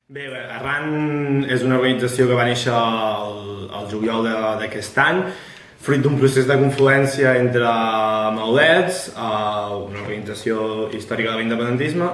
Bé, Arran és una organització que va néixer al juliol d'aquest any, fruit d'un procés de confluència entre Maulets, una organització històrica de l'independentisme,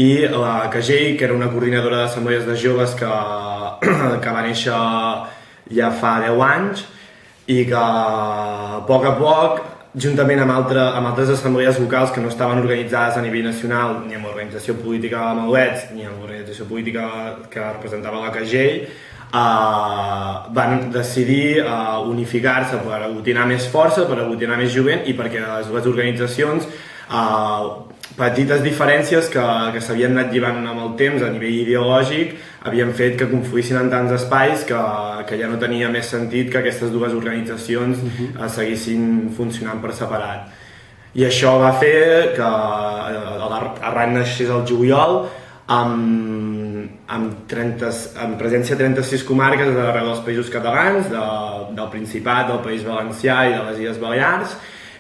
i la CAGEI, que era una coordinadora d'assemblees de joves que va néixer ja fa 10 anys i que a poc, juntament amb altres assemblees locals que no estaven organitzades a nivell nacional ni amb l'organització política de Maulets ni amb l'organització política que representava la CAGEI, van decidir unificar-se per aglutinar més força, per aglutinar més jovent i perquè les dues organitzacions petites diferències que s'havien anat lligant amb el temps a nivell ideològic havien fet que confluïssin en tants espais que ja no tenia més sentit que aquestes dues organitzacions seguissin funcionant per separat. I això va fer que Arran naixés al juliol amb presència a 36 comarques d'arreu dels Països Catalans, del Principat, del País Valencià i de les Illes Balears,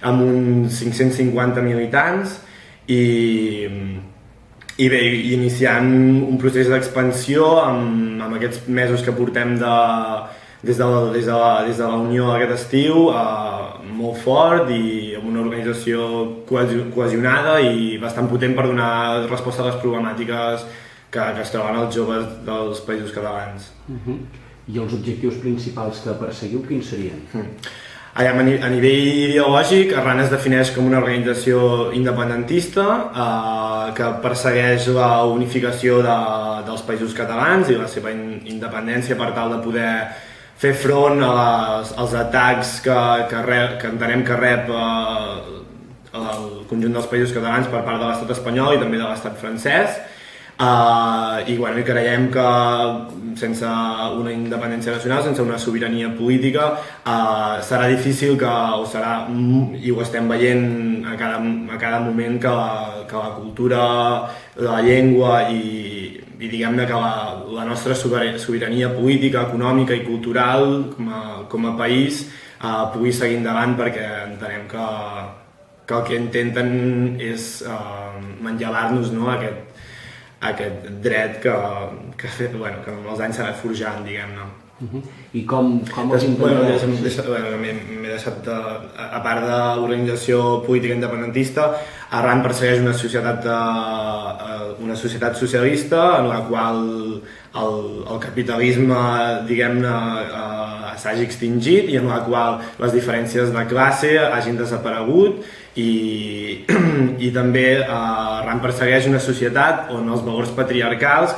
amb uns 550 militants i bé, iniciant un procés d'expansió amb aquests mesos que portem des de la Unió aquest estiu, molt fort i amb una organització cohesionada i bastant potent per donar resposta a les problemàtiques que es troben els joves dels Països Catalans. I els objectius principals que perseguiu, quins serien? A nivell ideològic, Arran es defineix com una organització independentista que persegueix la unificació dels Països Catalans i la seva independència per tal de poder fer front als atacs que entenem que rep el conjunt dels Països Catalans per part de l'estat espanyol i també de l'estat francès. I creiem que sense una independència nacional, sense una sobirania política, serà difícil i ho estem veient a cada moment, que la cultura, la llengua i diguem-ne que la nostra sobirania política, econòmica i cultural com a país pugui seguir endavant, perquè entenem que el que intenten és manllevar-nos aquest dret que amb els anys s'ha anat forjant, diguem-ne. I com els intenteu? M'he deixat, a part de l'organització política independentista, Arran persegueix una societat socialista en la qual el capitalisme, diguem-ne, s'hagi extingit i en la qual les diferències de classe hagin desaparegut i també Arran persegueix una societat on els valors patriarcals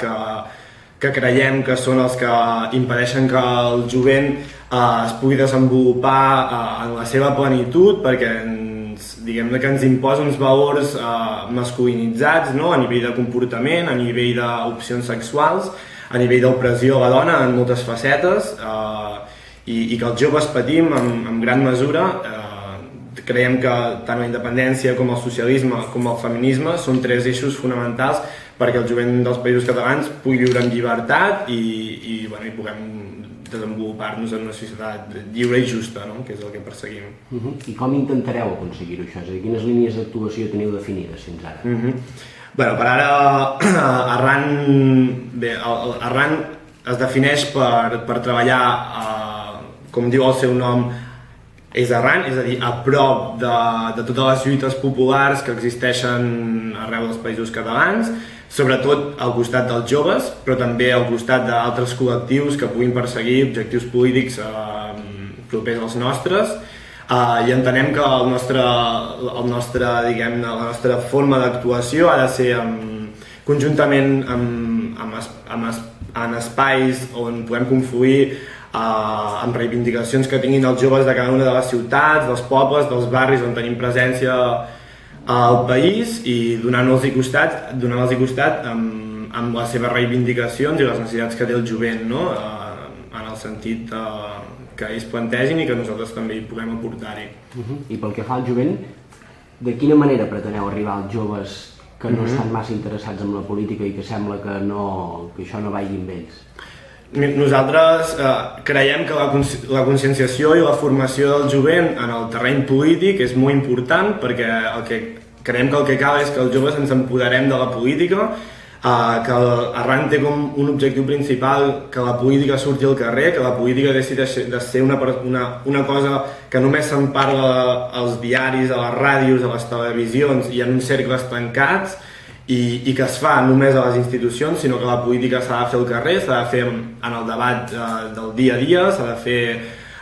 que creiem que són els que impedeixen que el jovent es pugui desenvolupar en la seva plenitud, perquè diguem-ne que ens imposa uns valors masculinitzats, no? A nivell de comportament, a nivell d'opcions sexuals, a nivell d'opressió a la dona en moltes facetes, i que els joves patim en gran mesura. Creiem que tant la independència com el socialisme com el feminisme són tres eixos fonamentals perquè el jovent dels Països Catalans pugui viure en llibertat i puguem desenvolupar-nos en una societat lliure i justa, no? Que és el que perseguim. I com intentareu aconseguir-ho, això? És a dir, quines línies d'actuació teniu definides fins ara? Per ara, Arran es defineix per treballar, com diu el seu nom, és Arran, és a dir, a prop de totes les lluites populars que existeixen arreu dels Països Catalans, sobretot al costat dels joves, però també al costat d'altres col·lectius que puguin perseguir objectius polítics propers als nostres, i entenem que la nostra forma d'actuació ha de ser conjuntament en espais on podem confluir amb reivindicacions que tinguin els joves de cada una de les ciutats, dels pobles, dels barris on tenim presència al país i donant-los costat amb les seves reivindicacions i les necessitats que té el jovent, no? En el sentit que ells plantegin i que nosaltres també hi puguem aportar-hi. I pel que fa al jovent, de quina manera preteneu arribar als joves que no estan massa interessats en la política i que sembla que això no vagi amb ells? Nosaltres creiem que la conscienciació i la formació del jovent en el terreny polític és molt important, perquè creiem que el que cal és que els joves ens empoderem de la política, que arran té com un objectiu principal que la política surti al carrer, que la política decideix de ser una cosa que només se'n parla als diaris, a les ràdios, a les televisions i en uns cercles tancats, i que es fa només a les institucions, sinó que la política s'ha de fer al carrer, s'ha de fer en el debat del dia a dia, s'ha de fer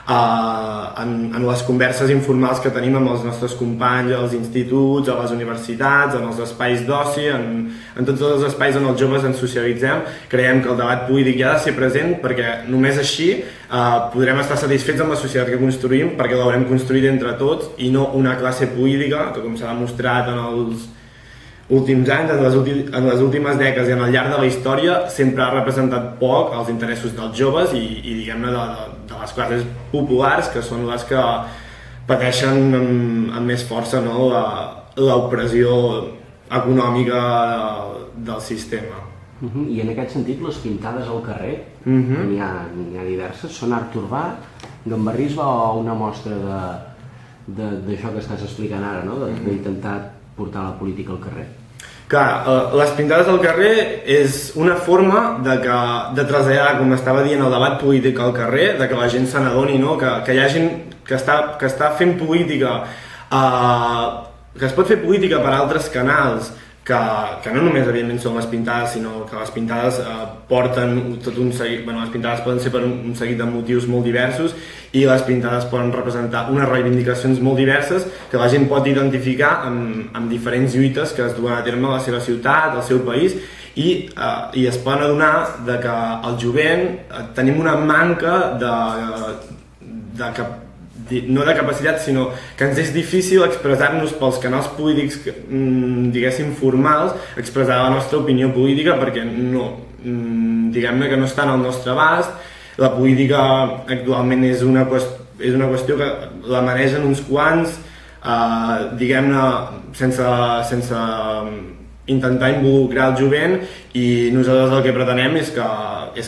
en les converses informals que tenim amb els nostres companys als instituts, a les universitats, en els espais d'oci, en tots els espais on els joves ens socialitzem. Creiem que el debat polític hi ha de ser present perquè només així podrem estar satisfets amb la societat que construïm, perquè l'haurem construït entre tots i no una classe política que, com s'ha demostrat en els últims anys, en les últimes dècades i en el llarg de la història, sempre ha representat poc els interessos dels joves i diguem-ne de les classes populars, que són les que pateixen amb més força, no, l'opressió econòmica del sistema. I en aquest sentit, les pintades al carrer, n'hi ha diverses, són art urbà, gambarrisme o una mostra d'això que estàs explicant ara, no? D'intentar portar la política al carrer? Clar, les pintades al carrer és una forma de traslladar, com estava dient, el debat polític al carrer, de que la gent se n'adoni, no? Que hi ha gent que està fent política, que es pot fer política per altres canals, que no només evidentment són les pintades, sinó que les pintades porten tot un seguit, les pintades poden ser per un seguit de motius molt diversos i les pintades poden representar unes reivindicacions molt diverses que la gent pot identificar amb diferents lluites que es duen a terme a la seva ciutat, al seu país i es poden adonar de que el jovent tenim una manca no de capacitat, sinó que ens és difícil expressar-nos pels canals polítics, diguéssim, formals, expressar la nostra opinió política perquè no, diguem-ne que no està en el nostre abast. La política actualment és una qüestió que la manegen uns quants, diguem-ne, sense intentar involucrar el jovent i nosaltres el que pretenem és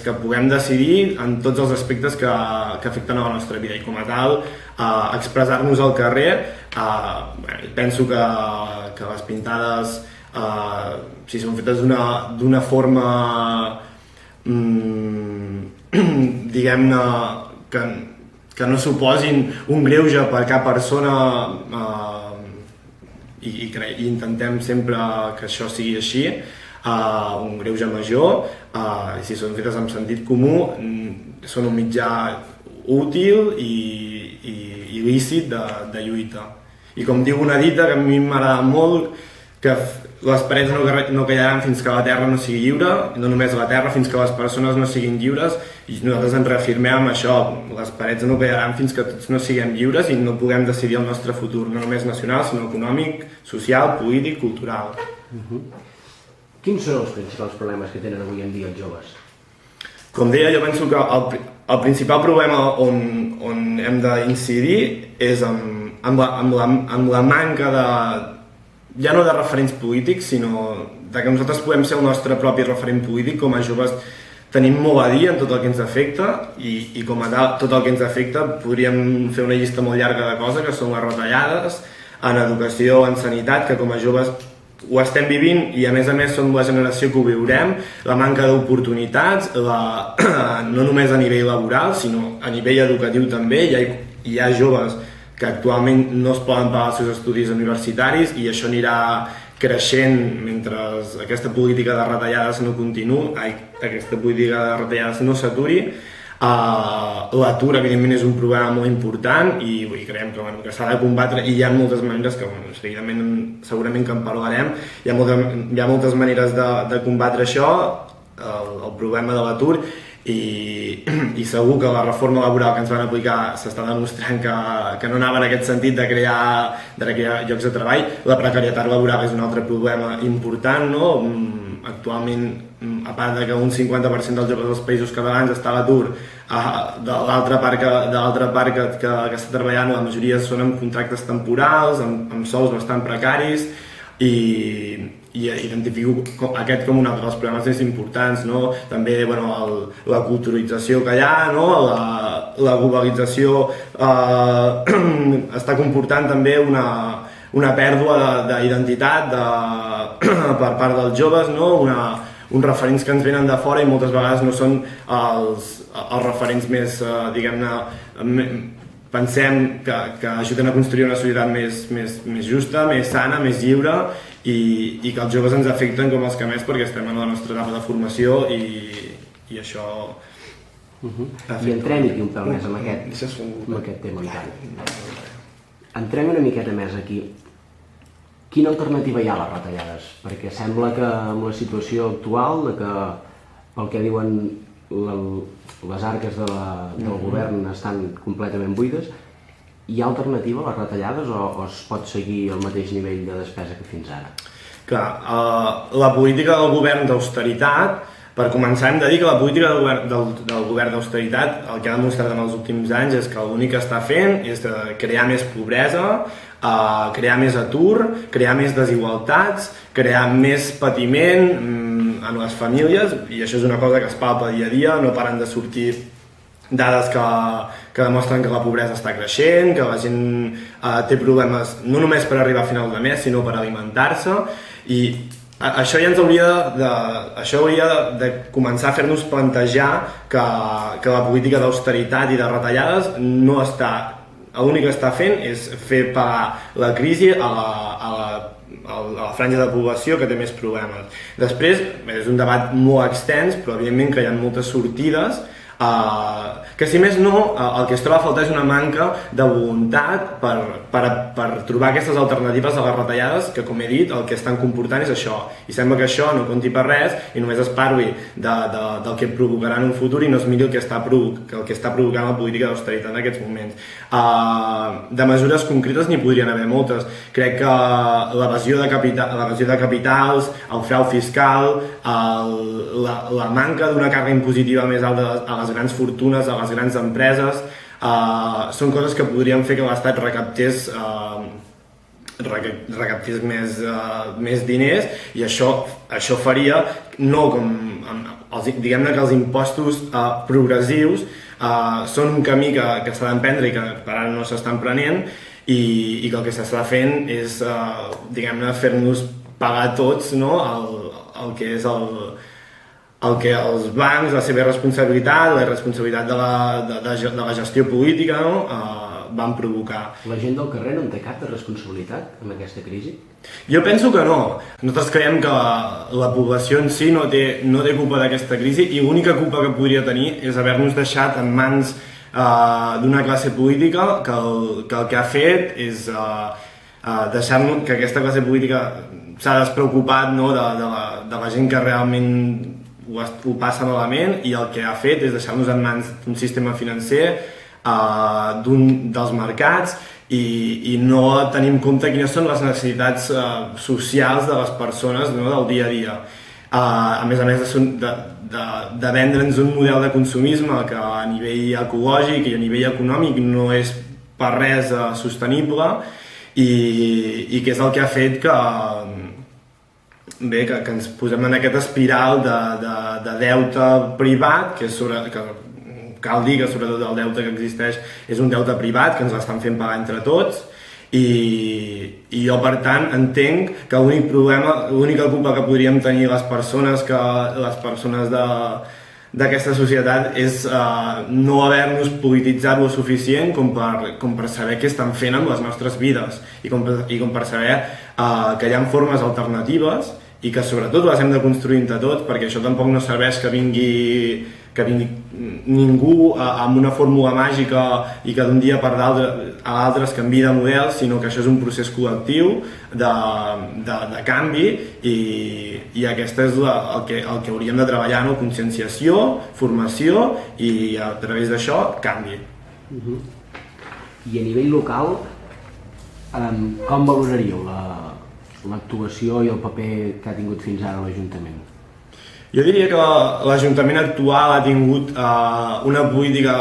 que puguem decidir en tots els aspectes que afecten a la nostra vida i com a tal expressar-nos al carrer. Penso que les pintades, si són fetes d'una forma diguem-ne que no suposin un greuge per cap persona i intentem sempre que això sigui així, un greuge major, si són fetes amb sentit comú, són un mitjà útil i lícit de lluita. I com diu una dita que a mi m'agrada molt, que les parets no callaran fins que la terra no sigui lliure, no només la terra, fins que les persones no siguin lliures, i nosaltres ens reafirmem amb això, les parets no callaran fins que tots no siguem lliures i no puguem decidir el nostre futur, no només nacional, sinó econòmic, social, polític, cultural. Quins són els principals problemes que tenen avui en dia els joves? Com deia, jo penso que el principal problema on hem d'incidir és amb la manca ja no de referents polítics, sinó de que nosaltres puguem ser el nostre propi referent polític. Com a joves tenim molt a dir en tot el que ens afecta i com a tal, tot el que ens afecta podríem fer una llista molt llarga de coses, que són les retallades en educació, en sanitat, que com a joves ho estem vivint i a més som la generació que ho viurem, la manca d'oportunitats, no només a nivell laboral, sinó a nivell educatiu també. Hi ha joves que actualment no es poden pagar els seus estudis universitaris i això anirà creixent mentre aquesta política de retallades no aquesta política de retallades no s'aturi. L'atur evidentment és un problema molt important i creiem que s'ha de combatre i hi ha moltes maneres que segurament que en parlarem. Hi ha moltes maneres de combatre això, el problema de l'atur, i segur que la reforma laboral que ens van aplicar s'està demostrant que no anava en aquest sentit de crear llocs de treball. La precarietat laboral és un altre problema important, no? Actualment, a part de que un 50% dels joves dels països catalans està a l'atur, de l'altra part que està treballant, la majoria són amb contractes temporals, amb sous bastant precaris, i identifico aquest com un altre dels problemes més importants, no? També la culturalització que hi ha, no? La globalització està comportant també una pèrdua d'identitat per part dels joves, no? uns referents que ens venen de fora i moltes vegades no són els referents més, diguem-ne, pensem que ajuden a construir una societat més justa, més sana, més lliure i que els joves ens afecten com els que més perquè estem en la nostra etapa de formació i això... I entrem aquí un pèl més amb aquest tema encara. Entrem una miqueta més aquí. Quina alternativa hi ha a les retallades? Perquè sembla que amb la situació actual, que pel que diuen les arques del govern estan completament buides, hi ha alternativa a les retallades o es pot seguir al mateix nivell de despesa que fins ara? Clar, la política del govern d'austeritat, per començar hem de dir que la política del govern d'austeritat el que ha demostrat en els últims anys és que l'únic que està fent és crear més pobresa, crear més atur, crear més desigualtats, crear més patiment en les famílies, i això és una cosa que es palpa dia a dia, no paren de sortir dades que demostren que la pobresa està creixent, que la gent té problemes no només per arribar a final de mes, sinó per alimentar-se, i això ja ens hauria de començar a fer-nos plantejar que la política d'austeritat i de retallades no està... L'únic que està fent és fer pagar la crisi a la franja de població que té més problemes. Després, és un debat molt extens, però evidentment que hi ha moltes sortides, que si més no, el que es troba a faltar és una manca de voluntat per trobar aquestes alternatives a les retallades que, com he dit, el que estan comportant és això. I sembla que això no compti per res i només es parli del que provocarà en un futur i no es miri el que està provocant la política d'austeritat en aquests moments. De mesures concretes n'hi podrien haver moltes. Crec que l'evasió de capitals, el frau fiscal, la manca d'una càrrega impositiva més alta a les grans fortunes, a les grans empreses, són coses que podrien fer que l'Estat recaptés més diners, i això faria no com... Diguem-ne que els impostos progressius són un camí que s'ha d'emprendre i que per ara no s'estan prenent, i que el que s'està fent és, diguem-ne, fer-nos pagar tots, no? el que és el que els bancs, la seva responsabilitat, la responsabilitat de la gestió política, no? Van provocar. La gent del carrer no en té cap de responsabilitat en aquesta crisi? Jo penso que no. Nosaltres creiem que la població en si no té culpa d'aquesta crisi, i l'única culpa que podria tenir és haver-nos deixat en mans d'una classe política que el que ha fet és deixar-nos que aquesta classe política s'ha despreocupat, no, de la gent que realment ho passa malament, i el que ha fet és deixar-nos en mans d'un sistema financer, dels mercats, i no tenir en compte quines són les necessitats socials de les persones, no, del dia a dia. A més de vendre'ns un model de consumisme que a nivell ecològic i a nivell econòmic no és per res sostenible, i que és el que ha fet que ens posem en aquesta espiral de deute privat, que cal dir que sobretot el deute que existeix és un deute privat que ens l'estan fent pagar entre tots, i jo per tant entenc que l'única culpa que podríem tenir les persones d'aquesta societat és no haver-nos polititzat lo suficient com per saber què estan fent amb les nostres vides, i com per saber que hi ha formes alternatives i que sobretot les hem de construir entre tots, perquè això tampoc no serveix que vingui ningú amb una fórmula màgica i que d'un dia a l'altre es canviï de model, sinó que això és un procés col·lectiu de canvi, i aquest és el que hauríem de treballar, no? Conscienciació, formació, i a través d'això canvi. I a nivell local, com valoraríeu l'actuació i el paper que ha tingut fins ara l'Ajuntament? Jo diria que l'Ajuntament actual ha tingut una política,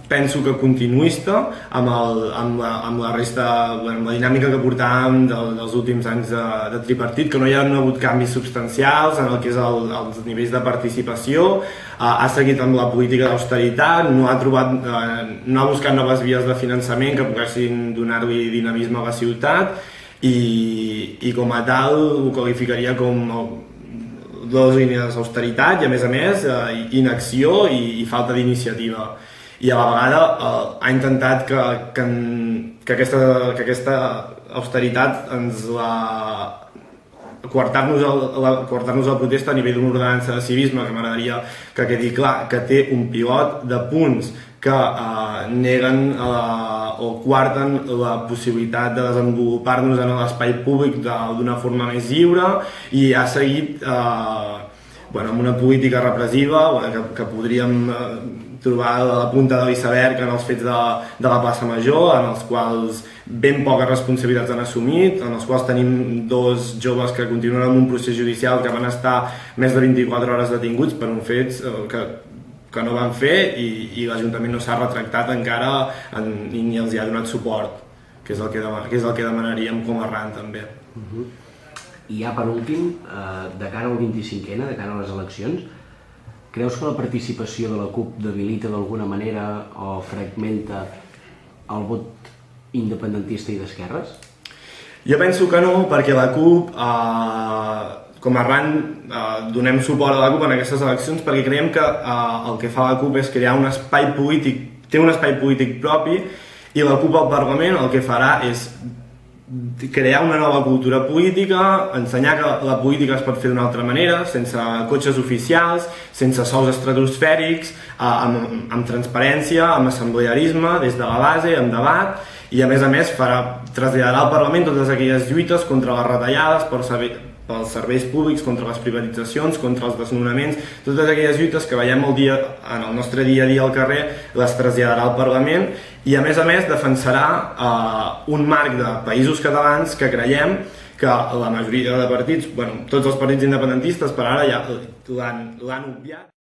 penso que continuista, amb la resta, amb la dinàmica que portàvem dels últims anys de tripartit, que no hi ha hagut canvis substancials en el que és els nivells de participació, ha seguit amb la política d'austeritat, no ha buscat noves vies de finançament que poguessin donar-li dinamisme a la ciutat, i com a tal ho qualificaria com dues línies d'austeritat i, a més, inacció i falta d'iniciativa. I a la vegada ha intentat que aquesta austeritat ens coartar-nos la protesta a nivell d'una ordenança de civisme que m'agradaria que quedi clar que té un pilot de punts que neguen o coarten la possibilitat de desenvolupar-nos en l'espai públic d'una forma més lliure i ha seguit amb una política repressiva que podríem trobar a la punta de l'iceberg en els fets de la plaça Major, en els quals ben poques responsabilitats han assumit, en els quals tenim dos joves que continuen en un procés judicial que van estar més de 24 hores detinguts per uns fets que no van fer i l'Ajuntament no s'ha retractat encara ni els hi ha donat suport, que és el que demanaríem com a RAN també. I ja per últim, de cara al 25N, de cara a les eleccions, creus que la participació de la CUP debilita d'alguna manera o fragmenta el vot independentista i d'esquerres? Jo penso que no, perquè la CUP, com a RAN, donem suport a la CUP en aquestes eleccions perquè creiem que el que fa la CUP és crear un espai polític, té un espai polític propi i la CUP al Parlament el que farà és crear una nova cultura política, ensenyar que la política es pot fer d'una altra manera, sense cotxes oficials, sense sous estratosfèrics, amb transparència, amb assemblearisme, des de la base, amb debat, i a més traslladarà al Parlament totes aquelles lluites contra les retallades, pels serveis públics, contra les privatitzacions, contra els desnonaments, totes aquelles lluites que veiem en el nostre dia a dia al carrer, les traslladarà al Parlament i a més defensarà un marc de països catalans que creiem que la majoria de partits, tots els partits independentistes per ara ja l'han obviat.